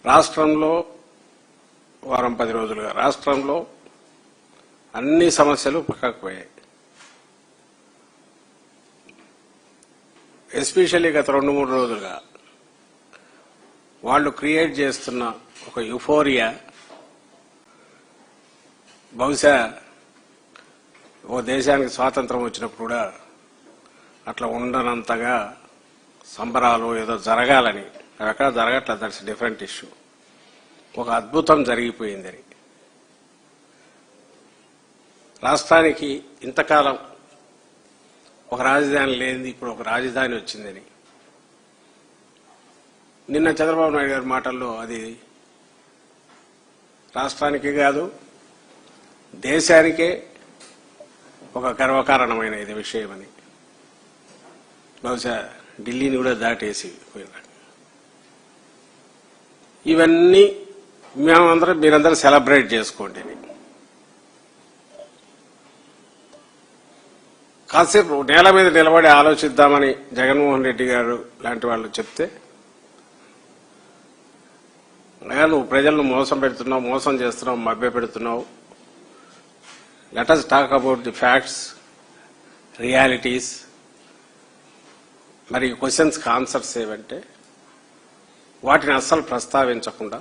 రాష్ట్రంలో వారం 10 రోజులుగా రాష్ట్రంలో అన్ని సమస్యలు పక్కకు పోయాయి. ఎస్పెషల్లీ గత 2-3 రోజులుగా వాళ్ళు క్రియేట్ చేస్తున్న ఒక యుఫోరియా బహుశా ఓ దేశానికి స్వాతంత్రం వచ్చినప్పుడు కూడా అట్లా ఉండనంతగా సంబరాలు ఏదో జరగాలని అవి ఎక్కడ జరగట్లేదు. That's different issue. ఒక అద్భుతం జరిగిపోయిందని రాష్ట్రానికి ఇంతకాలం ఒక రాజధాని లేనిది ఇప్పుడు ఒక రాజధాని వచ్చిందని నిన్న చంద్రబాబు నాయుడు గారి మాటల్లో అది రాష్ట్రానికి కాదు దేశానికే ఒక గర్వకారణమైన ఇది విషయమని బహుశా ఢిల్లీని కూడా దాటేసి పోయినారు. ఇవన్నీ మీరందరూ సెలబ్రేట్ చేసుకోండి. కాసేపు నేల మీద నిలబడి ఆలోచిద్దామని జగన్మోహన్ రెడ్డి గారు లాంటి వాళ్ళు చెప్తే నువ్వు ప్రజలను మోసం పెడుతున్నావు, మోసం చేస్తున్నావు, మభ్య పెడుతున్నావు. Let us talk about the facts, realities. మరి క్వశ్చన్స్కి ఆన్సర్స్ ఏవంటే వాటిని అస్సలు ప్రస్తావించకుండా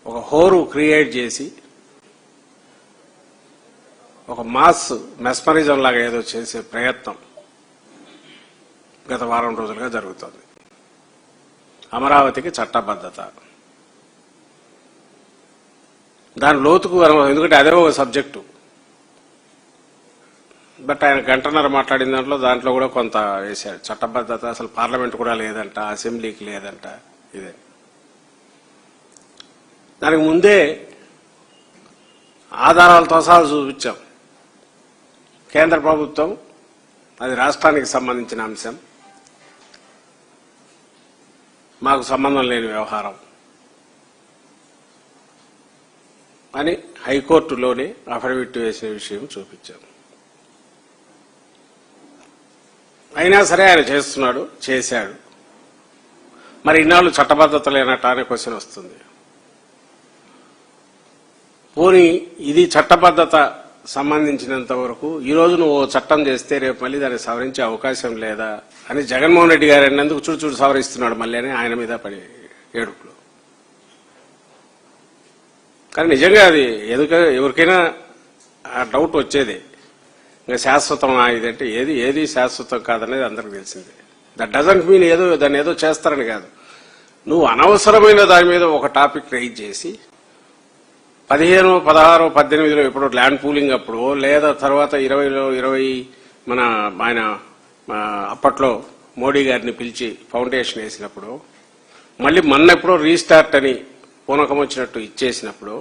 ఒక హోరు క్రియేట్ చేసి ఒక మాస్ మెస్మరిజం లాగా ఏదో చేసే ప్రయత్నం గత వారం రోజులుగా జరుగుతోంది. అమరావతికి చట్టబద్ధత, దాని లోతుకు ఎందుకంటే అదే ఒక సబ్జెక్టు. బట్ ఆయన గంటన్నర మాట్లాడిన దాంట్లో కూడా కొంత వేశాడు. చట్టబద్ధత అసలు పార్లమెంట్ కూడా లేదంట, అసెంబ్లీకి లేదంట. ఇదే దానికి ముందే ఆధారాలతో సహా చూపించాం. కేంద్ర ప్రభుత్వం అది రాష్ట్రానికి సంబంధించిన అంశం, మాకు సంబంధం లేని వ్యవహారం అని హైకోర్టులోనే అఫిడవిట్ వేసిన విషయం చూపించాం. అయినా సరే ఆయన చేస్తున్నాడు, చేశాడు. మరి ఇన్నాళ్ళు చట్టబద్ధత లేనట్ట అనే క్వశ్చన్ వస్తుంది. పోనీ ఇది చట్టబద్ధత సంబంధించినంత వరకు ఈరోజు నువ్వు చట్టం చేస్తే రేపు మళ్ళీ దాన్ని సవరించే అవకాశం లేదా అని జగన్మోహన్ రెడ్డి గారు అన్నందుకు చూడు సవరిస్తున్నాడు మళ్ళీ అని ఆయన మీద పడి ఏడుపులు. కానీ నిజంగా అది ఎవరికైనా ఆ డౌట్ వచ్చేదే. ఇంకా శాశ్వతం ఇదంటే ఏది శాశ్వతం కాదనేది అందరికి తెలిసిందే. దట్ డజంట్ మీన్ దాన్ని ఏదో చేస్తారని కాదు. నువ్వు అనవసరమైన దాని మీద ఒక టాపిక్ రైజ్ చేసి 15, 16, 18లో ఇప్పుడు ల్యాండ్ పూలింగ్ అప్పుడు లేదా తర్వాత 20లో 20 ఆయన అప్పట్లో మోడీ గారిని పిలిచి ఫౌండేషన్ వేసినప్పుడు మళ్ళీ మొన్నెప్పుడో రీస్టార్ట్ అని పూనకం వచ్చినట్టు ఇచ్చేసినప్పుడు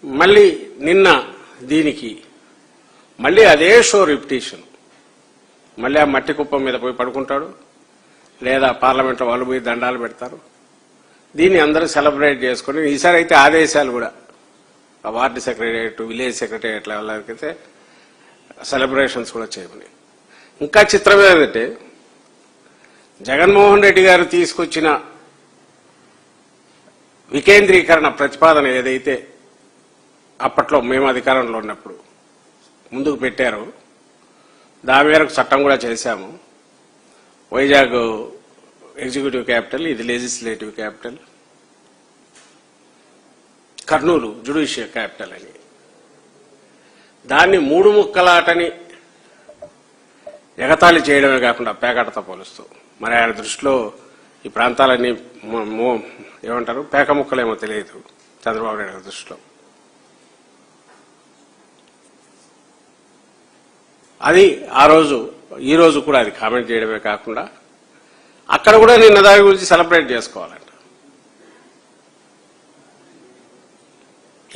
మళ్ళీ నిన్న దీనికి మళ్ళీ అదే షో రిపిటేషన్. మళ్ళీ ఆ మట్టి కుప్పం మీద పోయి పడుకుంటాడు, లేదా పార్లమెంట్లో వాళ్ళు పోయి దండాలు పెడతారు. దీన్ని అందరూ సెలబ్రేట్ చేసుకుని ఈసారి అయితే ఆదేశాలు కూడా వార్డు సెక్రటరియట్, విలేజ్ సెక్రటరియట్ లెవెల్కైతే సెలబ్రేషన్స్ కూడా చేయమని. ఇంకా చిత్రం ఏంటంటే జగన్మోహన్ రెడ్డి గారు తీసుకొచ్చిన వికేంద్రీకరణ ప్రతిపాదన ఏదైతే అప్పట్లో మేము అధికారంలో ఉన్నప్పుడు ముందుకు పెట్టారో దాని మేరకు చట్టం కూడా చేశాము. వైజాగ్ ఎగ్జిక్యూటివ్ క్యాపిటల్, ఇది legislative capital, Kurnool judicial capital అని. దాన్ని 3 ముక్కలాటని ఎగతాళి చేయడమే కాకుండా పేకాటతో పోలుస్తూ మరి ఆయన దృష్టిలో ఈ ప్రాంతాలన్నీ ఏమంటారు పేక ముక్కలేమో తెలియదు చంద్రబాబు నాయుడు గారి దృష్టిలో. అది ఆ రోజు ఈ రోజు కూడా అది కామెంట్ చేయడమే కాకుండా అక్కడ కూడా నిన్న దాని గురించి సెలబ్రేట్ చేసుకోవాలంట.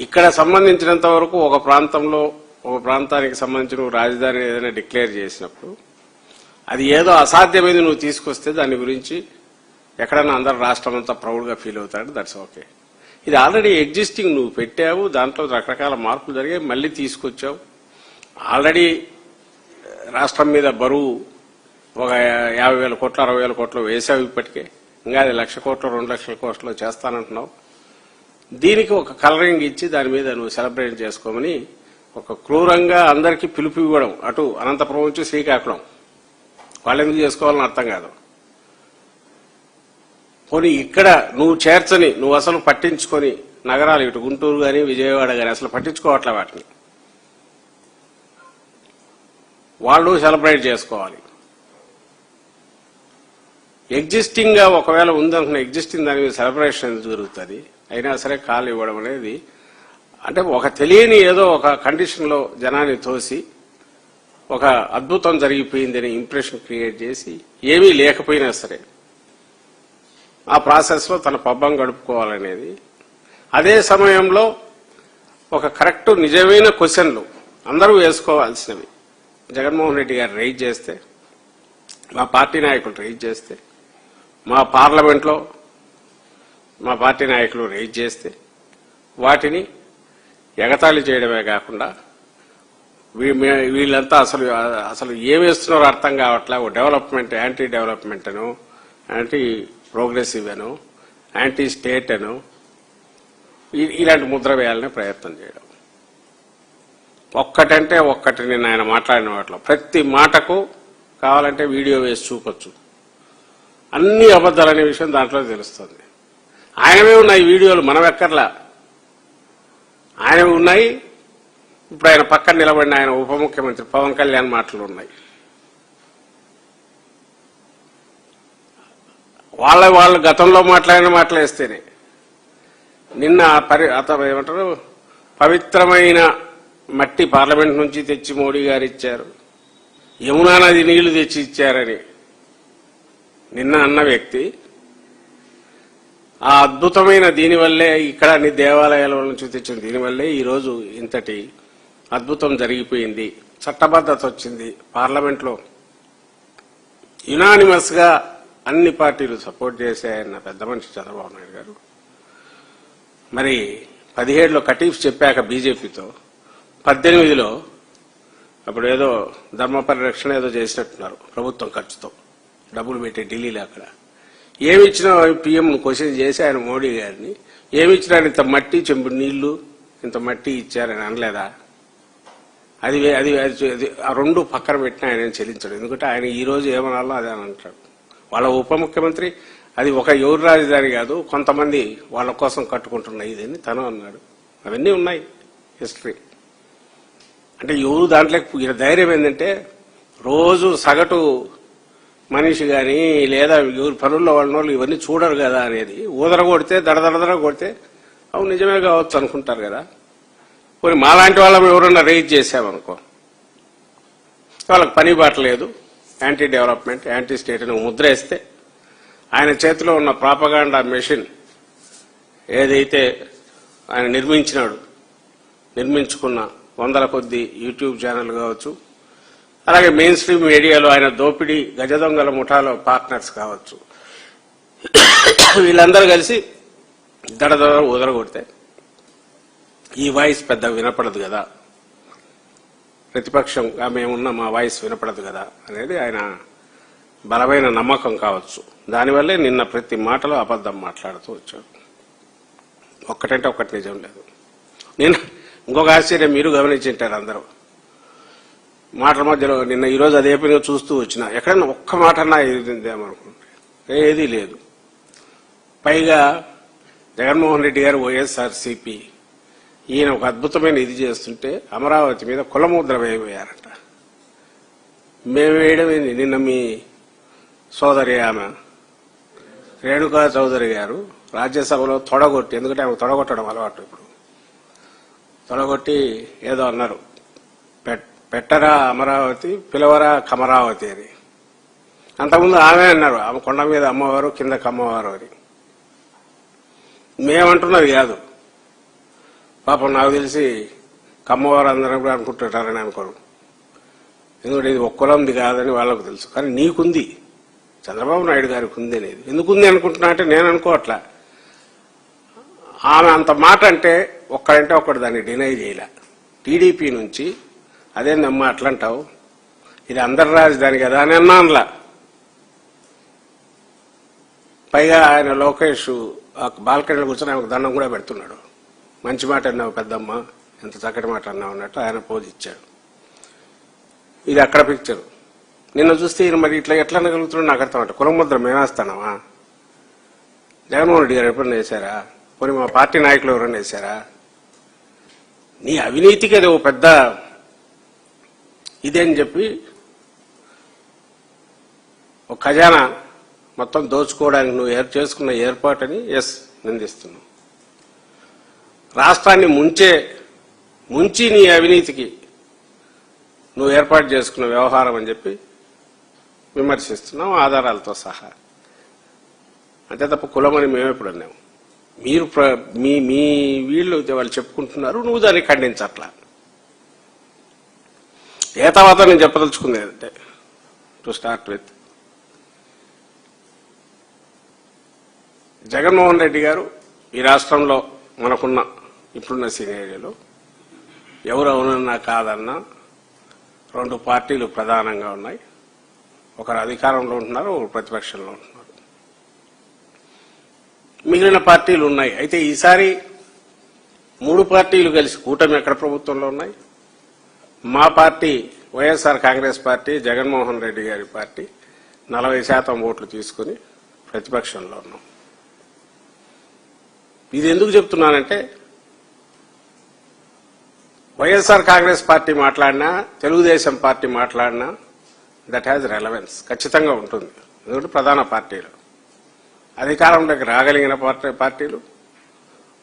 ఇక్కడ సంబంధించినంత వరకు ఒక ప్రాంతానికి సంబంధించిన రాజధాని ఏదైనా డిక్లేర్ చేసినప్పుడు అది ఏదో అసాధ్యమైంది నువ్వు తీసుకొస్తే దాని గురించి ఎక్కడన్నా అందరు రాష్ట్రం అంతా ప్రౌడ్గా ఫీల్ అవుతాడు. That's okay. ఇది ఆల్రెడీ ఎగ్జిస్టింగ్ నువ్వు పెట్టావు, దాంట్లో రకరకాల మార్పులు జరిగాయి, మళ్ళీ తీసుకొచ్చావు. ఆల్రెడీ రాష్ట్రం మీద బరువు ఒక 50,000 కోట్లు 60,000 కోట్లు వేసావు ఇప్పటికే. ఇంకా అది 1,00,000 కోట్లు 2,00,000 కోట్లు చేస్తానంటున్నావు. దీనికి ఒక కలరింగ్ ఇచ్చి దాని మీద నువ్వు సెలబ్రేట్ చేసుకోమని ఒక క్రూరంగా అందరికీ పిలుపు ఇవ్వడం. అటు అనంతపురం నుంచి శ్రీకాకుళం వాళ్ళు ఎందుకు చేసుకోవాలని అర్థం కాదు. పోనీ ఇక్కడ నువ్వు చేర్చని, నువ్వు అసలు పట్టించుకొని నగరాలు ఇటు గుంటూరు కానీ విజయవాడ కానీ అసలు పట్టించుకోవట్లే వాటిని, వాళ్ళు సెలబ్రేట్ చేసుకోవాలి. ఎగ్జిస్టింగ్ గా ఒకవేళ ఉందనుకున్న ఎగ్జిస్టింగ్ దాని మీద సెలబ్రేషన్ జరుగుతుంది. అయినా సరే కాలు ఇవ్వడం అనేది అంటే ఒక తెలియని ఏదో ఒక కండిషన్ లో జనాన్ని తోసి ఒక అద్భుతం జరిగిపోయిందని ఇంప్రెషన్ క్రియేట్ చేసి ఏమీ లేకపోయినా సరే ఆ ప్రాసెస్ లో తన పబ్బం గడుపుకోవాలనేది. అదే సమయంలో ఒక కరెక్ట్ నిజమైన క్వశ్చన్లు అందరూ వేసుకోవాల్సినవి జగన్మోహన్ రెడ్డి గారు రైజ్ చేస్తే, మా పార్టీ నాయకులు రైజ్ చేస్తే, మా పార్లమెంట్లో మా పార్టీ నాయకులు రైజ్ చేస్తే వాటిని ఎగతాళి చేయడమే కాకుండా వీళ్ళంతా అసలు ఏమేస్తున్నారో అర్థం కావట్లే. డెవలప్మెంట్, యాంటీ డెవలప్మెంట్ అను, యాంటీ ప్రోగ్రెసివ్ అను, యాంటీ స్టేట్ అను ఇలాంటి ముద్ర వేయాలనే ప్రయత్నం చేయడం. ఒక్కటంటే ఒక్కటి నేను ఆయన మాట్లాడిన వాటిలో ప్రతి మాటకు కావాలంటే వీడియో వేసి చూపొచ్చు. అన్ని అబద్దాలనే విషయం దాంట్లో తెలుస్తుంది. ఆయనవే ఉన్నాయి వీడియోలు, మనం ఎక్కర్లా, ఆయనవి ఉన్నాయి. ఇప్పుడు ఆయన పక్కన నిలబడిన ఆయన ఉప ముఖ్యమంత్రి పవన్ కళ్యాణ్ మాటలు ఉన్నాయి. వాళ్ళు గతంలో మాట్లాడిన మాటలు వేస్తేనే నిన్న ఏమంటారు పవిత్రమైన మట్టి పార్లమెంట్ నుంచి తెచ్చి మోడీ గారు ఇచ్చారు, యమునా నది నీళ్లు తెచ్చి ఇచ్చారని నిన్న అన్న వ్యక్తి ఆ అద్భుతమైన దీనివల్లే, ఇక్కడ అన్ని దేవాలయాల నుంచి తెచ్చిన దీనివల్లే ఈరోజు ఇంతటి అద్భుతం జరిగిపోయింది, చట్టబద్ధత వచ్చింది, పార్లమెంట్లో యునానిమస్ గా అన్ని పార్టీలు సపోర్ట్ చేశాయన్న పెద్ద మనిషి చంద్రబాబు నాయుడు గారు మరి 17లో కటీఫ్ చెప్పాక బీజేపీతో 18లో అప్పుడు ఏదో ధర్మ పరిరక్షణ ఏదో చేసినట్టున్నారు ప్రభుత్వం ఖర్చుతో డబ్బులు పెట్టి ఢిల్లీలో. అక్కడ ఏమిచ్చినా పీఎం క్వశ్చన్ చేసి ఆయన మోడీ గారిని ఏమిచ్చినా ఇంత మట్టి చెంబు నీళ్లు ఇంత మట్టి ఇచ్చారని అనలేదా? అది ఆ రెండు పక్కన పెట్టిన ఆయన చెల్లించాడు. ఎందుకంటే ఆయన ఈ రోజు ఏమనాలో అదే అని అంటాడు. వాళ్ళ ఉప ముఖ్యమంత్రి అది ఒక ఎవరు రాజధాని కాదు, కొంతమంది వాళ్ళ కోసం కట్టుకుంటున్న ఇదని తను అన్నాడు. అవన్నీ ఉన్నాయి హిస్టరీ. అంటే ఎవరు దాంట్లో ధైర్యం ఏంటంటే రోజు సగటు మనిషి కానీ లేదా ఎవరు పనుల్లో వాళ్ళ ఇవన్నీ చూడరు కదా అనేది. ఊదర కొడితే దడదడదర కొడితే అవును నిజమే కావచ్చు అనుకుంటారు కదా. పోనీ మాలాంటి వాళ్ళం ఎవరన్నా రైజ్ చేసామనుకో, వాళ్ళకి పని బాటలేదు, యాంటీ డెవలప్మెంట్ యాంటీ స్టేట్ అని ముద్ర వేస్తే ఆయన చేతిలో ఉన్న ప్రాపగాండా మెషిన్ ఏదైతే ఆయన నిర్మించుకున్న వందల కొద్ది యూట్యూబ్ ఛానల్ కావచ్చు, అలాగే మెయిన్ స్ట్రీమ్ మీడియాలో ఆయన దోపిడీ గజదొంగల ముఠాలో పార్ట్నర్స్ కావచ్చు, వీళ్ళందరూ కలిసి దడదడ ఉదరగొడితే ఈ వాయిస్ పెద్ద వినపడదు కదా, ప్రతిపక్షంగా మేమున్న మా వాయిస్ వినపడదు కదా అనేది ఆయన బలమైన నమ్మకం కావచ్చు. దానివల్లే నిన్న ప్రతి మాటలో అబద్ధం మాట్లాడుతూ వచ్చాడు. ఒక్కటంటే ఒక్కటి నిజం లేదు. నేను ఇంకొక ఆశ్చర్యం మీరు గమనించింటారు అందరూ మాటల మధ్యలో. నిన్న ఈరోజు అదే పనిగా చూస్తూ వచ్చిన ఎక్కడన్నా ఒక్క మాట అన్నా ఏదేమనుకుంటే ఏదీ లేదు. పైగా జగన్మోహన్ రెడ్డి గారు వైఎస్ఆర్సీపీ ఈయన ఒక అద్భుతమైన ఇది చేస్తుంటే అమరావతి మీద కులముద్ర వేయబోయారట. మేము వేయడమేంది, నిన్న మీ సోదరి ఆమె రేణుకా చౌదరి గారు రాజ్యసభలో తొడగొట్టి, ఎందుకంటే ఆమె తొడగొట్టడం అలవాటు, ఇప్పుడు తొడగొట్టి ఏదో అన్నారు, పెట్టరా అమరావతి పిలవరా కమరావతి అని. అంతకుముందు ఆమె అన్నారు ఆమె కొండ మీద అమ్మవారు కిందకి అమ్మవారు అని. మేమంటున్నది కాదు, పాపం నాకు తెలిసి కమ్మవారు అందరూ కూడా అనుకుంటుంటారని అనుకోరు. ఎందుకంటే ఇది ఒక్క కులంది కాదని వాళ్ళకు తెలుసు. కానీ నీకుంది, చంద్రబాబు నాయుడు గారికి ఉంది అనేది. ఎందుకుంది అనుకుంటున్నా అంటే నేను అనుకోవట్లా. ఆమె అంత మాట అంటే ఒక్కడంటే ఒక్కడు దాన్ని డినై చేయలే. టీడీపీ నుంచి అదేందమ్మా అట్లంటావు, ఇది అందరి రాజధాని కదా అని అన్నానులా. పైగా ఆయన లోకేష్ బాల్కనీలో కూర్చొని ఆయనకు దండం కూడా పెడుతున్నాడు. మంచి మాట అన్నావు పెద్దమ్మ, ఎంత చక్కటి మాట అన్నావు అన్నట్టు ఆయన పోజ్ ఇచ్చాడు. ఇది అక్కడ పిక్చర్. నిన్న చూస్తే ఈయన మరి ఇట్లా ఎట్లా అనగలుగుతున్నాడు నాకు అర్థం. కులముద్ర మేమేస్తానావా? జగన్మోహన్ రెడ్డి గారు ఎప్పుడన్నా వేశారా? పోనీ మా పార్టీ నాయకులు ఎవరన్నా వేశారా? నీ అవినీతికి అది ఓ పెద్ద ఇదే అని చెప్పి ఒక ఖజానా మొత్తం దోచుకోవడానికి నువ్వు చేసుకున్న ఏర్పాటని నిందిస్తున్నావు. రాష్ట్రాన్ని ముంచి నీ అవినీతికి నువ్వు ఏర్పాటు చేసుకున్న వ్యవహారం అని చెప్పి విమర్శిస్తున్నావు ఆధారాలతో సహా. అంతే తప్ప కులమని మేమెప్పుడు అన్నాము. మీరు మీ వీళ్ళు వాళ్ళు చెప్పుకుంటున్నారు, నువ్వు దాన్ని ఖండించట్లా. ఏ తర్వాత నేను చెప్పదలుచుకుంది అంటే to start with, Jaganmohan Reddy గారు ఈ రాష్ట్రంలో మనకున్న ఇప్పుడున్న సినారియోలో ఎవరు అవునన్నా కాదన్నా 2 పార్టీలు ప్రధానంగా ఉన్నాయి. ఒకరు అధికారంలో ఉంటున్నారు, ఒకరు ప్రతిపక్షంలో ఉంటున్నారు. మిగిలిన పార్టీలు ఉన్నాయి. అయితే ఈసారి 3 పార్టీలు కలిసి కూటమి ఎక్కడ ప్రభుత్వంలో ఉన్నాయి. మా పార్టీ వైఎస్ఆర్ కాంగ్రెస్ పార్టీ, జగన్మోహన్ రెడ్డి గారి పార్టీ 40% ఓట్లు తీసుకుని ప్రతిపక్షంలో ఉన్నాం. ఇది ఎందుకు చెప్తున్నానంటే వైఎస్ఆర్ కాంగ్రెస్ పార్టీ మాట్లాడినా, తెలుగుదేశం పార్టీ మాట్లాడినా దట్ హ్యాజ్ రెలవెన్స్ ఖచ్చితంగా ఉంటుంది. ఎందుకంటే ప్రధాన పార్టీలు అధికారంలోకి రాగలిగిన పార్టీలు,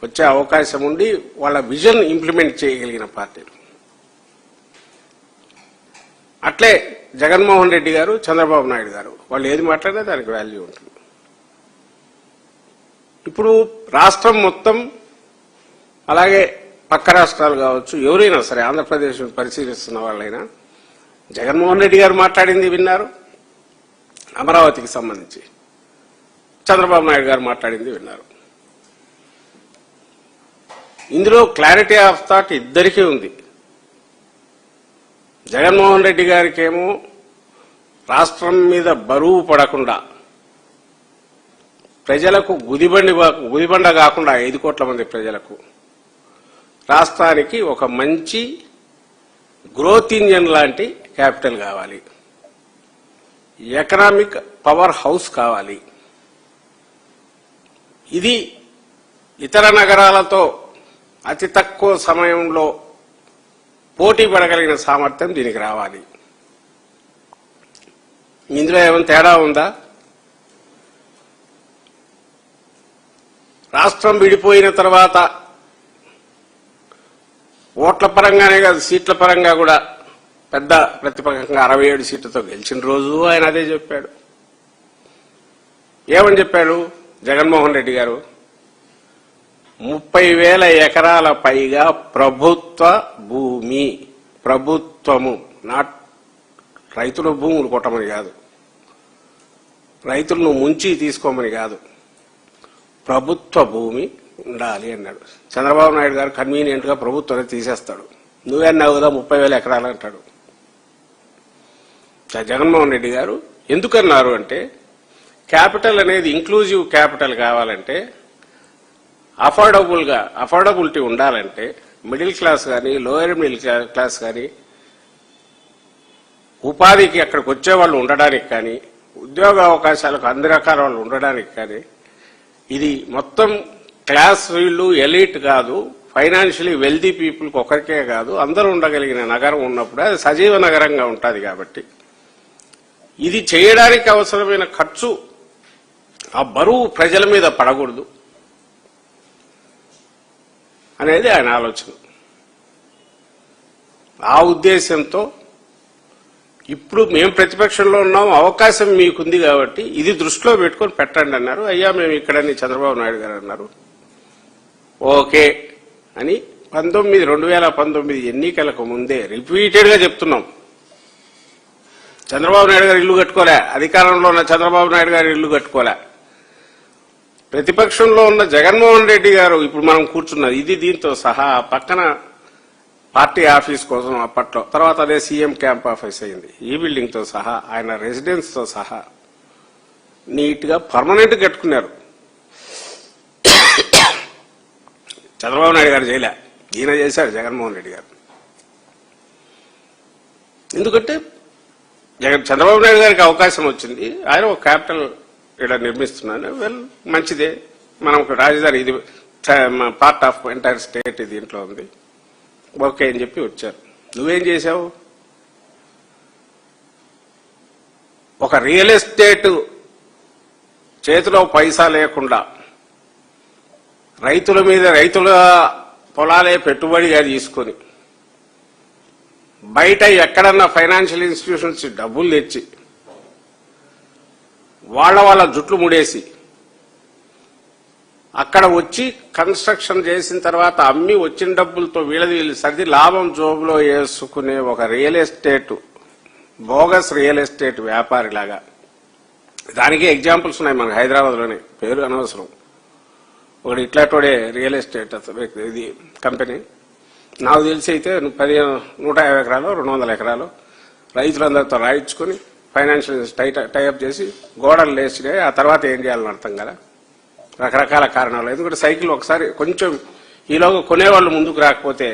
వచ్చే అవకాశం ఉండి వాళ్ళ విజన్ ఇంప్లిమెంట్ చేయగలిగిన పార్టీలు. అట్లే జగన్మోహన్ రెడ్డి గారు, చంద్రబాబు నాయుడు గారు వాళ్ళు ఏది మాట్లాడినా దానికి వాల్యూ ఉంటుంది. ఇప్పుడు రాష్ట్రం మొత్తం అలాగే పక్క రాష్ట్రాలు కావచ్చు, ఎవరైనా సరే ఆంధ్రప్రదేశ్ పరిశీలిస్తున్న వాళ్ళైనా జగన్మోహన్ రెడ్డి గారు మాట్లాడింది విన్నారు, అమరావతికి సంబంధించి చంద్రబాబు నాయుడు గారు మాట్లాడింది విన్నారు. ఇందులో క్లారిటీ ఆఫ్ థాట్ ఇద్దరికీ ఉంది. జగన్మోహన్ రెడ్డి గారికేమో రాష్ట్రం మీద బరువు పడకుండా, ప్రజలకు గుదిబండ కాకుండా 5 కోట్ల మంది ప్రజలకు రాష్ట్రానికి ఒక మంచి గ్రోత్ ఇంజన్ లాంటి క్యాపిటల్ కావాలి, ఎకనామిక్ పవర్ హౌస్ కావాలి. ఇది ఇతర నగరాలతో అతి తక్కువ సమయంలో పోటీ పడగలిగిన సామర్థ్యం దీనికి రావాలి. ఇందులో ఏమైనా తేడా ఉందా? రాష్ట్రం విడిపోయిన తర్వాత ఓట్ల పరంగానే కాదు, సీట్ల పరంగా కూడా పెద్ద ప్రతిపక్షంగా 67 సీట్లతో గెలిచిన రోజు ఆయన అదే చెప్పాడు. ఏమని చెప్పాడు జగన్మోహన్ రెడ్డి గారు? 30,000 ఎకరాల పైగా ప్రభుత్వ భూమి, ప్రభుత్వము, నాట్ రైతుల భూములు కొట్టమని కాదు, రైతులను ముంచి తీసుకోమని కాదు, ప్రభుత్వ భూమి ఉండాలి అన్నాడు. చంద్రబాబు నాయుడు గారు కన్వీనియంట్ గా ప్రభుత్వాన్ని తీసేస్తాడు. నువ్వన్నావు కదా 30,000 ఎకరాలు అంటాడు. జగన్మోహన్ రెడ్డి గారు ఎందుకన్నారు అంటే, క్యాపిటల్ అనేది ఇంక్లూజివ్ క్యాపిటల్ కావాలంటే, అఫోర్డబిలిటీ ఉండాలంటే, మిడిల్ క్లాస్ కానీ లోయర్ మిడిల్ క్లాస్ కానీ ఉపాధికి అక్కడికి వచ్చేవాళ్ళు ఉండడానికి కానీ, ఉద్యోగ అవకాశాలకు అన్ని రకాల వాళ్ళు ఉండడానికి కానీ, ఇది మొత్తం క్లాస్ వీళ్ళు ఎలీట్ కాదు, ఫైనాన్షియలీ వెల్దీ పీపుల్కి ఒకరికే కాదు, అందరూ ఉండగలిగిన నగరం ఉన్నప్పుడు అది సజీవ నగరంగా ఉంటుంది. కాబట్టి ఇది చేయడానికి అవసరమైన ఖర్చు, ఆ బరువు ప్రజల మీద పడకూడదు అనేది ఆయన ఆలోచన. ఆ ఉద్దేశంతో ఇప్పుడు మేము ప్రతిపక్షంలో ఉన్నాం, అవకాశం మీకుంది కాబట్టి ఇది దృష్టిలో పెట్టుకొని పెట్టండి అన్నారు. అయ్యా మేము ఇక్కడని చంద్రబాబు నాయుడు గారు అన్నారు. ఓకే అని 2019 ఎన్నికలకు ముందే రిపీటెడ్ గా చెప్తున్నాం. చంద్రబాబు నాయుడు గారు ఇల్లు కట్టుకోలే, అధికారంలో ఉన్న చంద్రబాబు నాయుడు గారు ఇల్లు కట్టుకోలే, ప్రతిపక్షంలో ఉన్న జగన్మోహన్ రెడ్డి గారు ఇప్పుడు మనం కూర్చున్నది ఇది, దీంతో సహా పక్కన పార్టీ ఆఫీస్ కోసం అప్పట్లో, తర్వాత అదే సీఎం క్యాంప్ ఆఫీస్ అయింది, ఈ బిల్డింగ్ తో సహా ఆయన రెసిడెన్స్ తో సహా నీట్గా పర్మనెంట్ కట్టుకున్నారు. చంద్రబాబు నాయుడు గారు చేయలే, ఈయన చేశారు జగన్మోహన్ రెడ్డి గారు. ఎందుకంటే చంద్రబాబు నాయుడు గారికి అవకాశం వచ్చింది, ఆయన ఒక క్యాపిటల్ ఇక్కడ నిర్మిస్తున్నాను, వెల్ మంచిదే, మనం రాజధాని ఇది పార్ట్ ఆఫ్ ఎంటైర్ స్టేట్ దీంట్లో ఉంది, ఓకే అని చెప్పి వచ్చారు. నువ్వేం చేశావు? ఒక రియల్ ఎస్టేట్ చేతిలో పైసా లేకుండా రైతుల మీద రైతుల పొలాలే పెట్టుబడిగా తీసుకొని బయట ఎక్కడన్నా ఫైనాన్షియల్ ఇన్స్టిట్యూషన్స్ డబ్బులు తెచ్చి వాళ్ళ జుట్లు ముడేసి అక్కడ వచ్చి కన్స్ట్రక్షన్ చేసిన తర్వాత అమ్మి వచ్చిన డబ్బులతో వీళ్ళు సర్ది లాభం జోబులో వేసుకునే ఒక real estate bogus real estate వ్యాపారిలాగా. దానికి ఎగ్జాంపుల్స్ ఉన్నాయి మనకు హైదరాబాద్లోనే, పేరు అనవసరం. ఒకటి ఇట్లాంటి రియల్ ఎస్టేట్ ఇది కంపెనీ నాకు తెలిసి అయితే 150 ఎకరాలు 200 ఎకరాలు రైతులందరితో రాయించుకొని ఫైనాన్షియల్ టైఅప్ చేసి గోడలు లేచినాయి. ఆ తర్వాత ఏం చేయాలని అర్థం కదా, రకరకాల కారణాలు. ఎందుకంటే సైకిల్ ఒకసారి కొంచెం ఈలోగా కొనేవాళ్ళు ముందుకు రాకపోతే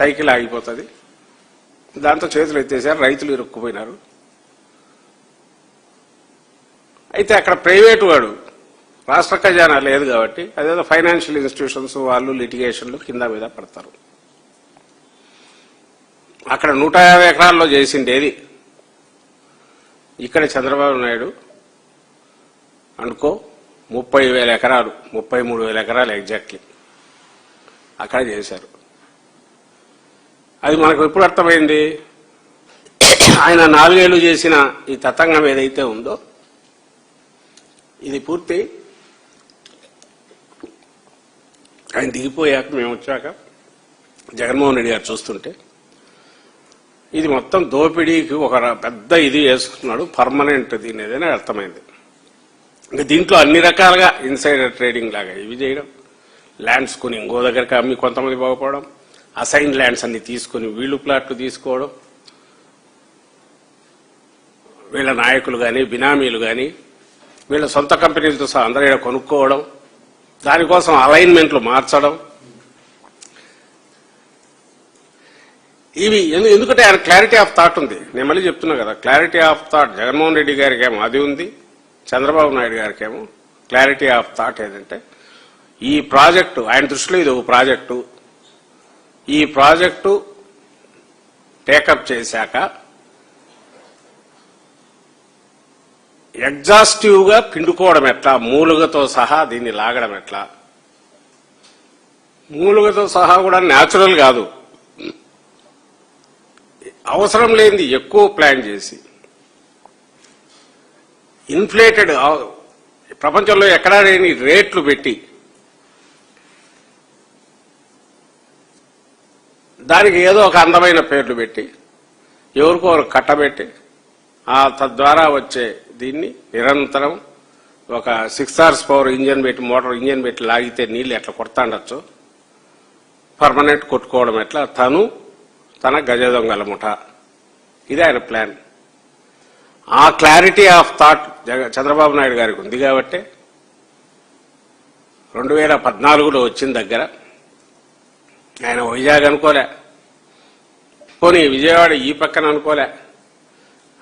సైకిల్ ఆగిపోతుంది. దాంతో చేతులు ఎత్తేసారు, రైతులు ఇరుక్కుపోయినారు. అయితే అక్కడ ప్రైవేటు వాడు రాష్ట్ర ఖజానా లేదు కాబట్టి అదేదో ఫైనాన్షియల్ ఇన్స్టిట్యూషన్స్ వాళ్ళు లిటిగేషన్లు కింద మీద పడతారు. అక్కడ 150 ఎకరాల్లో చేసిండేది ఇక్కడ చంద్రబాబు నాయుడు అనుకో 30,000 ఎకరాలు 33,000 ఎకరాలు ఎగ్జాక్ట్లీ అక్కడ చేశారు. అది మనకు ఎప్పుడు అర్థమైంది? ఆయన 4 ఏళ్లు చేసిన ఈ తతంగం ఏదైతే ఉందో ఇది పూర్తి ఆయన దిగిపోయాక మేము వచ్చాక జగన్మోహన్ రెడ్డి గారు చూస్తుంటే ఇది మొత్తం దోపిడీకి ఒక పెద్ద ఇది వేసుకున్నాడు, పర్మనెంట్ దీని ఏదైనా అర్థమైంది. ఇంకా దీంట్లో అన్ని రకాలుగా ఇన్సైడర్ ట్రేడింగ్ లాగా ఇవి చేయడం, ల్యాండ్స్ కొని ఇంకో దగ్గరికి అమ్మి కొంతమంది బాగుపడడం, అసైన్ ల్యాండ్స్ అన్ని తీసుకుని వీళ్ళు ప్లాట్లు తీసుకోవడం, వీళ్ళ నాయకులు కానీ బినామీలు కానీ వీళ్ళ సొంత కంపెనీలతో సహా అందరూ ఇక్కడ కొనుక్కోవడం, దానికోసం అలైన్మెంట్లు మార్చడం. ఇవి ఎందుకంటే ఆయన క్లారిటీ ఆఫ్ థాట్ ఉంది. నేను మళ్ళీ చెప్తున్నా కదా, clarity of thought Jaganmohan Reddy గారికి ఏమో అది ఉంది, చంద్రబాబు నాయుడు గారికి ఏమో క్లారిటీ ఆఫ్ థాట్ ఏదంటే ఈ ప్రాజెక్టు ఆయన దృష్టిలో ఇది ఒక ప్రాజెక్టు, ఈ ప్రాజెక్టు టేకప్ చేశాక ఎగ్జాస్టివ్ గా పిండుకోవడం ఎట్లా, మూలుగతో సహా దీన్ని లాగడం ఎట్లా. మూలుగతో సహా కూడా న్యాచురల్ కాదు, అవసరం లేనిది ఎక్కువ ప్లాన్ చేసి ఇన్ఫ్లేటెడ్ ప్రపంచంలో ఎక్కడా లేని రేట్లు పెట్టి దానికి ఏదో ఒక అందమైన పేర్లు పెట్టి ఎవరికో కట్టబెట్టి తద్వారా వచ్చే దీన్ని నిరంతరం ఒక 6 hours పవర్ ఇంజన్ పెట్టి మోటార్ ఇంజన్ పెట్టి లాగితే నీళ్లు ఎట్లా కొడతాండొచ్చు, పర్మనెంట్ కొట్టుకోవడం ఎట్లా, తన గజ దొంగల ముఠ, ఇది ఆయన ప్లాన్. ఆ clarity of thought Chandrababu Naidu గారికి ఉంది కాబట్టి 2014లో వచ్చిన దగ్గర ఆయన వైజాగ్ అనుకోలే, పోనీ విజయవాడ ఈ పక్కన అనుకోలే,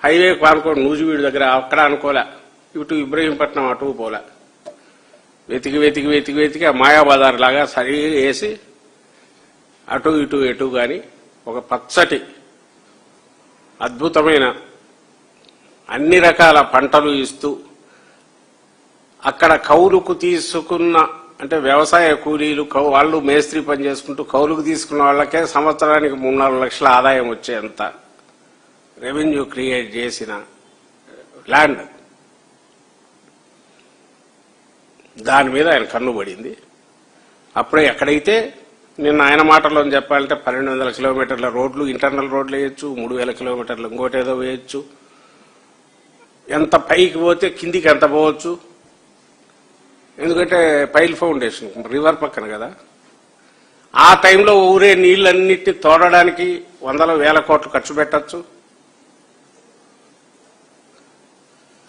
హైవే పానుకోండి నూజివీడు దగ్గర అక్కడ అనుకోలే, ఇటు ఇబ్రహీంపట్నం అటు పోలే, వెతికి వెతికి వెతికి వెతికి ఆ మాయాబజార్ లాగా సరి వేసి అటు ఇటు ఎటు గాని ఒక పచ్చటి అద్భుతమైన అన్ని రకాల పంటలు ఇస్తూ అక్కడ కౌలుకు తీసుకున్న అంటే వ్యవసాయ కూలీలు వాళ్ళు మేస్త్రి పని చేసుకుంటూ కౌలుకు తీసుకున్న వాళ్ళకే సంవత్సరానికి 3-4 లక్షల ఆదాయం వచ్చేంత రెవెన్యూ క్రియేట్ చేసిన ల్యాండ్, దాని మీద ఆయన కన్నుబడింది. అప్పుడే ఎక్కడైతే నిన్న ఆయన మాటల్లో చెప్పాలంటే 1200 కిలోమీటర్ల రోడ్లు ఇంటర్నల్ రోడ్లు వేయచ్చు, 3000 కిలోమీటర్లు ఇంకోటేదో వేయచ్చు, ఎంత పైకి పోతే కిందికి ఎంత పోవచ్చు. ఎందుకంటే పైల్ ఫౌండేషన్ రివర్ పక్కన కదా, ఆ టైంలో ఊరే నీళ్ళన్నిటిని తోడడానికి 100,000 కోట్లు ఖర్చు పెట్టచ్చు.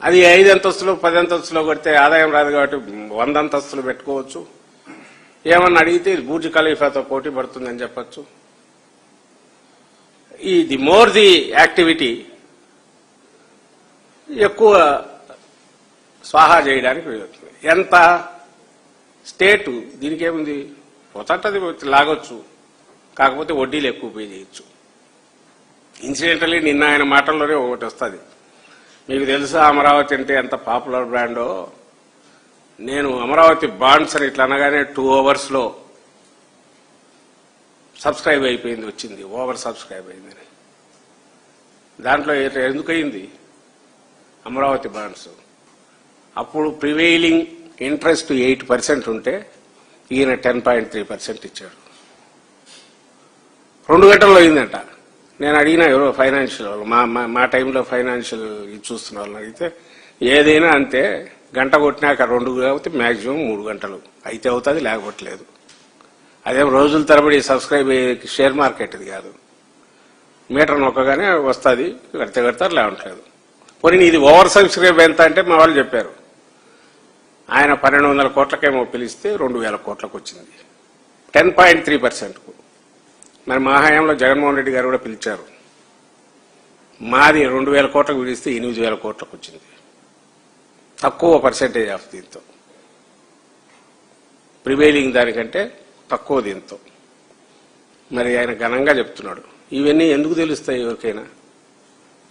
అది 5 అంతస్తులు 10 అంతస్తులో కొడితే ఆదాయం రాదు కాబట్టి 100 అంతస్తులు పెట్టుకోవచ్చు. ఏమన్నా అడిగితే బుర్జ్ ఖలీఫాతో పోటీ పడుతుందని చెప్పచ్చు. ది మోర్ ది యాక్టివిటీ ఎక్కువ స్వాహా చేయడానికి వీలవుతుంది. ఎంత స్టేటు దీనికి ఏముంది, పోతాంటది లాగొచ్చు, కాకపోతే వడ్డీలు ఎక్కువ పే చేయొచ్చు. ఇన్సిడెంటలీ నిన్న ఆయన మాటల్లోనే ఒకటి వస్తుంది. మీకు తెలుసా అమరావతి అంటే ఎంత పాపులర్ బ్రాండో? నేను అమరావతి బాండ్స్ అని ఇట్లా అనగానే 2 అవర్స్లో సబ్స్క్రైబ్ అయిపోయింది, వచ్చింది, ఓవర్ సబ్స్క్రైబ్ అయిందని. దాంట్లో ఎందుకయింది అమరావతి బాండ్స్? అప్పుడు ప్రివైలింగ్ ఇంట్రెస్ట్ 8% ఉంటే ఈయన 10.3% ఇచ్చాడు. 2 గంటల్లో అయిందంట. నేను అడిగినా ఎవరో ఫైనాన్షియల్ వాళ్ళు, మా టైంలో ఫైనాన్షియల్ చూస్తున్న వాళ్ళని అడిగితే ఏదైనా అంతే, గంట కొట్టినాక 2 కాబట్టి మ్యాక్సిమం 3 గంటలు అయితే అవుతుంది, లేకపోవట్లేదు. అదేం రోజుల తరబడి సబ్స్క్రైబ్ అయ్యే షేర్ మార్కెట్ ఇది కాదు. మీటర్ నొక్కగానే వస్తుంది, కడితే కడతారు, లేవట్లేదు. పోనీ ఇది ఓవర్ సబ్స్క్రైబ్ ఎంత అంటే మా వాళ్ళు చెప్పారు, ఆయన 1200 కోట్లకేమో పిలిస్తే 2000 కోట్లకు వచ్చింది, 10.3%. మరి మా హయాంలో జగన్మోహన్ రెడ్డి గారు కూడా పిలిచారు, మాది 2000 కోట్లకు పిలిస్తే 8000 కోట్లకు వచ్చింది, తక్కువ పర్సెంటేజ్ ఆఫ్ దీంతో, ప్రివైలింగ్ దానికంటే తక్కువ దీంతో. మరి ఆయన ఘనంగా చెప్తున్నాడు. ఇవన్నీ ఎందుకు తెలుస్తాయి ఎవరికైనా?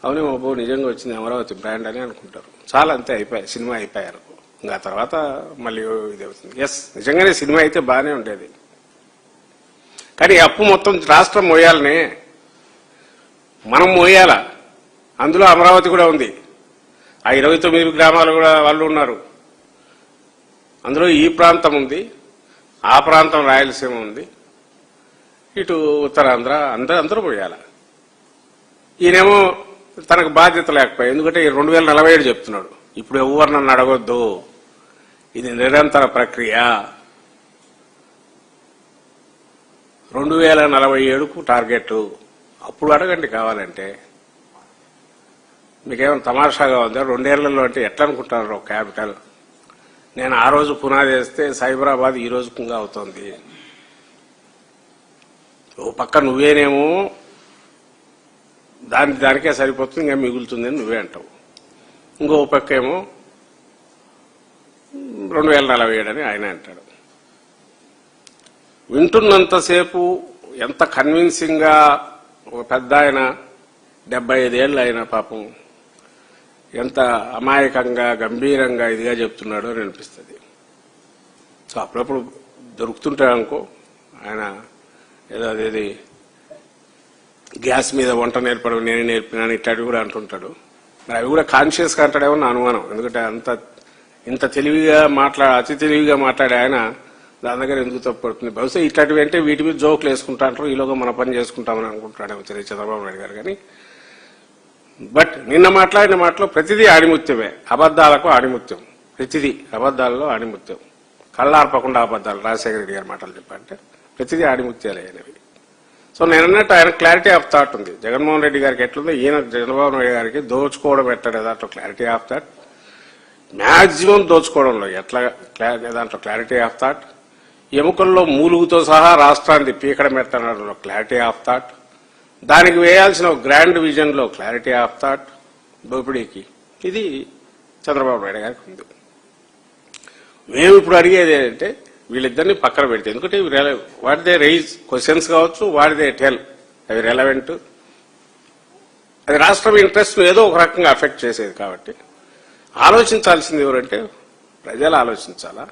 అవునే బాబు నిజంగా వచ్చింది అమరావతి బ్రాండ్ అని అనుకుంటారు. చాలా అంతే, అయిపోయాయి, సినిమా అయిపోయారు. ఇంకా తర్వాత మళ్ళీ ఇది అవుతుంది. ఎస్, నిజంగానే సినిమా అయితే బాగానే ఉండేది, కానీ అప్పు మొత్తం రాష్ట్రం మోయాలనే, మనం మోయాలా. అందులో అమరావతి కూడా ఉంది, ఆ 29 గ్రామాలు కూడా వాళ్ళు ఉన్నారు. అందులో ఈ ప్రాంతం ఉంది, ఆ ప్రాంతం రాయలసీమ ఉంది, ఇటు ఉత్తరాంధ్ర, అందరూ మోయాల. ఈయనేమో తనకు బాధ్యత లేకపోయా, ఎందుకంటే 2047 చెప్తున్నాడు. ఇప్పుడు ఎవరు నన్ను అడగొద్దు, ఇది నిరంతర ప్రక్రియ. 2047కు టార్గెట్, అప్పుడు అడగండి కావాలంటే. మీకేమైనా తమాషాగా ఉందా? 2 ఏళ్లలో అంటే ఎట్లా అనుకుంటున్నారు క్యాపిటల్? నేను ఆ రోజు పునాది వేస్తే సైబరాబాద్ ఈ రోజు కుంగా అవుతోంది. ఓ పక్క నువ్వేనేమో దానికే సరిపోతుంది, ఇంకా మిగులుతుందని నువ్వే అంటావు. ఇంకో పక్క ఏమో 2047 అని ఆయన అంటాడు. వింటున్నంతసేపు ఎంత కన్విన్సింగ్ గా ఒక పెద్ద ఆయన 75 ఏళ్ళు ఆయన పాపం ఎంత అమాయకంగా గంభీరంగా ఇదిగా చెప్తున్నాడో అని అనిపిస్తుంది. సో అప్పుడప్పుడు దొరుకుతుంటాడనుకో ఆయన, ఏదో అదేది గ్యాస్ మీద వంట నేర్పడం నేనే నేర్పినాను ఇట్లాంటివి కూడా అంటుంటాడు. మరి అవి కూడా కాన్షియస్గా అంటాడేమో నా అనుమానం. ఎందుకంటే ఇంత తెలివిగా అతి తెలివిగా మాట్లాడే ఆయన దాని దగ్గర ఎందుకు తప్పు పడుతుంది? బహుశా ఇట్లాంటివి అంటే వీటి మీద జోకులు వేసుకుంటా అంటారు, ఈలోగా మన పని చేసుకుంటామని అనుకుంటాడేమో చంద్రబాబు నాయుడు గారు. కానీ బట్ నిన్న మాట్లాడిన మాటలో ప్రతిదీ ఆణిముత్యమే, అబద్దాలకు ఆణిముత్యం, ప్రతిదీ అబద్దాలలో ఆణిముత్యం, కళ్ళార్పకుండా అబద్దాలు. రాజశేఖర రెడ్డి గారి మాటలు చెప్పంటే ప్రతిదీ ఆణిముత్యాలే అనేవి. సో నేను అన్నట్టు ఆయన క్లారిటీ ఆఫ్ థాట్ ఉంది. జగన్మోహన్ రెడ్డి గారికి ఎట్లుందో ఈయన చంద్రబాబు నాయుడు గారికి దోచుకోవడం ఎట్లా దాంట్లో క్లారిటీ ఆఫ్ థాట్, మ్యాక్సిమం దోచుకోవడంలో ఎట్లా దాంట్లో క్లారిటీ ఆఫ్ థాట్, ఎముకల్లో మూలుగుతో సహా రాష్ట్రాన్ని పీకడం ఎట్టడంలో క్లారిటీ ఆఫ్ థాట్, దానికి వేయాల్సిన గ్రాండ్ విజన్ లో క్లారిటీ ఆఫ్ థాట్, దోపిడీకి ఇది చంద్రబాబు నాయుడు గారికి ఉంది. మేము ఇప్పుడు అడిగేది ఏంటంటే వీళ్ళిద్దరిని పక్కన పెడితే, ఎందుకంటే వాట్ దే రైజ్ క్వశ్చన్స్ కావచ్చు, వాట్ దే టెల్ అవి రెలవెంట్, అది రాష్ట్రం ఇంట్రెస్ట్ ఏదో ఒక రకంగా అఫెక్ట్ చేసేది. కాబట్టి ఆలోచించాల్సింది ఎవరంటే ప్రజలు ఆలోచించాలా,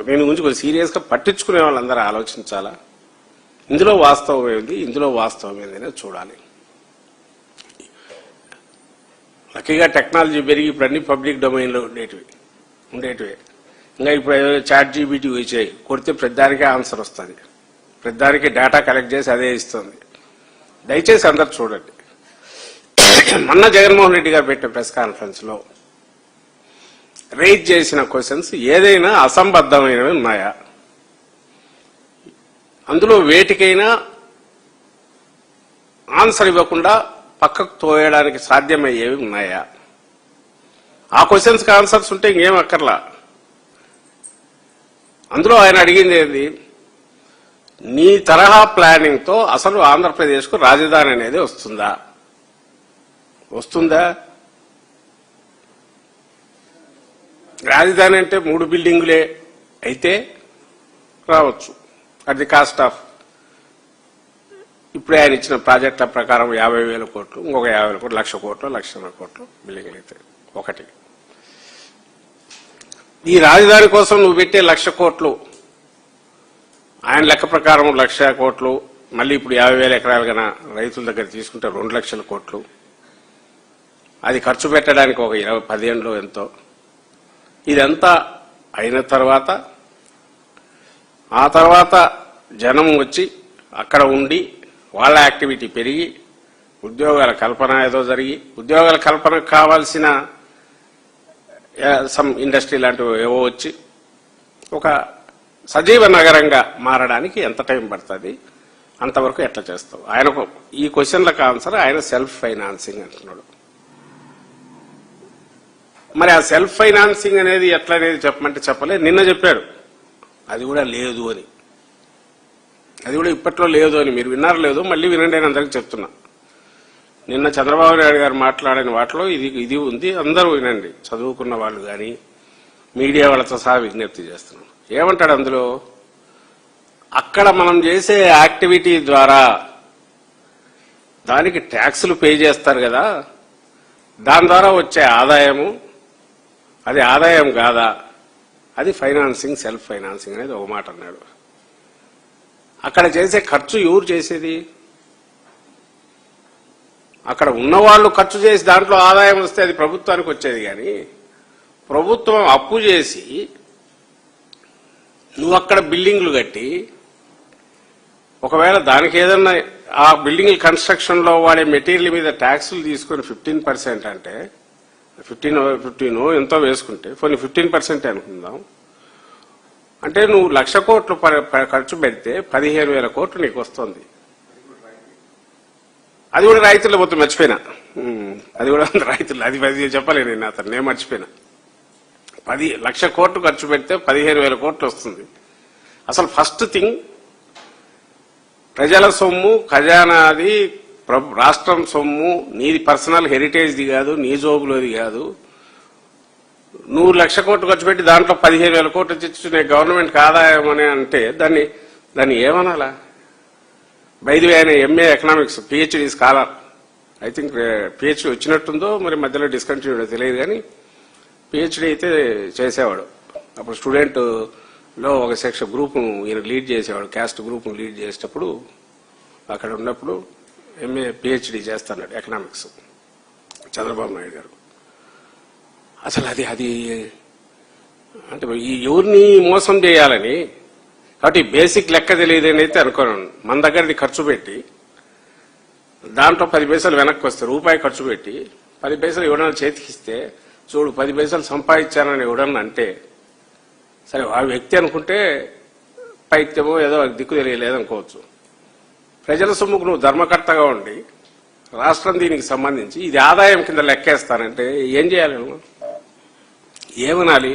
దీని గురించి కొంచెం సీరియస్ గా పట్టించుకునే వాళ్ళందరూ ఆలోచించాలా. ఇందులో వాస్తవం ఏంది, ఇందులో వాస్తవం ఏంది చూడాలి. లక్కీగా టెక్నాలజీ పెరిగి ఇప్పుడు అన్ని పబ్లిక్ డొమైన్లో ఉండేటివే. ఇంకా ఇప్పుడు చాట్ జీపీటీ వచ్చాయి, కొడితే ప్రతిదానికే ఆన్సర్ వస్తుంది, ప్రతిదానికి డేటా కలెక్ట్ చేసి అదే ఇస్తుంది. దయచేసి అందరు చూడండి. మొన్న జగన్మోహన్ రెడ్డి గారు పెట్టిన ప్రెస్ కాన్ఫరెన్స్ లో రైజ్ చేసిన క్వశ్చన్స్ ఏదైనా అసంబద్ధమైనవి ఉన్నాయా? అందులో వేటికైనా ఆన్సర్ ఇవ్వకుండా పక్కకు తోయడానికి సాధ్యమయ్యేవి ఉన్నాయా? ఆ క్వశ్చన్స్కి ఆన్సర్స్ ఉంటే ఇంకేం అక్కర్లా. అందులో ఆయన అడిగింది ఏంది, నీ తరహా ప్లానింగ్తో అసలు ఆంధ్రప్రదేశ్కు రాజధాని అనేది వస్తుందా? రాజధాని అంటే 3 బిల్డింగులే అయితే రావచ్చు. అట్ ది కాస్ట్ ఆఫ్ ఇప్పుడే ఆయన ఇచ్చిన ప్రాజెక్టుల ప్రకారం 50,000 కోట్లు, ఇంకొక 50,000 కోట్లు, 1,00,000 కోట్లు, 1,50,000 కోట్లు బిల్డింగ్లు అయితే ఒకటి. ఈ రాజధాని కోసం నువ్వు పెట్టే 1,00,000 కోట్లు ఆయన లెక్క ప్రకారం 1,00,000 కోట్లు, మళ్ళీ ఇప్పుడు 50,000 ఎకరాలు కన్నా రైతుల దగ్గర తీసుకుంటే 2,00,000 కోట్లు. అది ఖర్చు పెట్టడానికి ఒక 10 ఏళ్ళు ఎంతో. ఇదంతా అయిన తర్వాత ఆ తర్వాత జనం వచ్చి అక్కడ ఉండి వాళ్ళ యాక్టివిటీ పెరిగి ఉద్యోగాల కల్పన ఏదో జరిగి ఉద్యోగాల కల్పనకు కావాల్సిన సమ్ ఇండస్ట్రీ లాంటివి ఏవో వచ్చి ఒక సజీవ నగరంగా మారడానికి ఎంత టైం పడుతుంది, అంతవరకు ఎట్లా చేస్తావు? ఆయనకు ఈ క్వశ్చన్లకు ఆన్సర్ ఆయన సెల్ఫ్ ఫైనాన్సింగ్ అంటున్నాడు. మరి ఆ సెల్ఫ్ ఫైనాన్సింగ్ అనేది ఎట్లా అనేది చెప్పమంటే చెప్పలే. నిన్న చెప్పాడు అది కూడా లేదు అని, అది కూడా ఇప్పట్లో లేదు అని. మీరు విన్నారు లేదు, మళ్ళీ వినండి అని అందరికీ చెప్తున్నా. నిన్న చంద్రబాబు నాయుడు గారు మాట్లాడిన వాటిలో ఇది ఉంది, అందరూ వినండి, చదువుకున్న వాళ్ళు కానీ మీడియా వాళ్ళతో సహా విజ్ఞప్తి చేస్తున్నాం. ఏమంటాడు అందులో, అక్కడ మనం చేసే యాక్టివిటీ ద్వారా దానికి ట్యాక్సులు పే చేస్తారు కదా, దాని ద్వారా వచ్చే ఆదాయము అది ఆదాయం కాదా, అది ఫైనాన్సింగ్, సెల్ఫ్ ఫైనాన్సింగ్ అనేది ఒక మాట అన్నాడు. అక్కడ చేసే ఖర్చు ఎవరు చేసేది? అక్కడ ఉన్నవాళ్లు ఖర్చు చేసి దాంట్లో ఆదాయం వస్తే అది ప్రభుత్వానికి వచ్చేది. కానీ ప్రభుత్వం అప్పు చేసి నువ్వు అక్కడ బిల్డింగ్లు కట్టి ఒకవేళ దానికి ఏదన్నా ఆ బిల్డింగ్ కన్స్ట్రక్షన్ లో వాడే మెటీరియల్ మీద ట్యాక్సులు తీసుకొని 15% అంటే 15 ఎంతో వేసుకుంటే కొన్ని 15% అనుకుందాం. అంటే నువ్వు 1,00,000 కోట్లు ఖర్చు పెడితే 15,000 కోట్లు నీకు వస్తుంది. అది కూడా రైతులు మొత్తం మర్చిపోయినా, అది కూడా రైతులు, అది చెప్పలేను నేను, అతను నేను మర్చిపోయినా. 10,00,000 కోట్లు ఖర్చు పెడితే 15,000 కోట్లు వస్తుంది. అసలు ఫస్ట్ థింగ్ ప్రజల సొమ్ము, ఖజానాది, రాష్ట్రం సొమ్ము, నీది పర్సనల్ హెరిటేజ్ది కాదు, నీ జోబులోది కాదు. నువ్వు 1,00,000 కోట్లు ఖర్చు పెట్టి దాంట్లో 15,000 కోట్లు తెచ్చుకునే గవర్నమెంట్కి ఆదాయం అని అంటే దాన్ని ఏమనాలా? బైది ఆయన MA economics, PhD scholar, I think PhD వచ్చినట్టుందో మరి మధ్యలో డిస్కంటిన్యూ తెలియదు, కానీ పిహెచ్డి అయితే చేసేవాడు. అప్పుడు స్టూడెంట్ లో ఒక సెక్షన్ గ్రూప్ ఈయన లీడ్ చేసేవాడు, క్యాస్ట్ గ్రూప్ లీడ్ చేసేటప్పుడు అక్కడ ఉన్నప్పుడు ఎంఏ పిహెచ్డి చేస్తున్నాడు ఎకనామిక్స్ చంద్రబాబు నాయుడు గారు. అసలు అది అంటే ఈ ఎవరిని మోసం చేయాలని, కాబట్టి బేసిక్ లెక్క తెలియదని అయితే అనుకోను. మన దగ్గరది ఖర్చు పెట్టి దాంట్లో 10 పైసలు వెనక్కి వస్తే, రూపాయి ఖర్చు పెట్టి 10 పైసలు ఎవడన్నా చేతికిస్తే, చూడు 10 పైసలు సంపాదించానని ఎవడన్నా అంటే, సరే ఆ వ్యక్తి అనుకుంటే పైత్యమో ఏదో దిక్కు తెలియలేదనుకోవచ్చు. ప్రజల సొమ్ముకు నువ్వు ధర్మకర్తగా ఉండి రాష్ట్రం దీనికి సంబంధించి ఇది ఆదాయం కింద లెక్కేస్తానంటే ఏం చేయాలి? ఏమనాలి?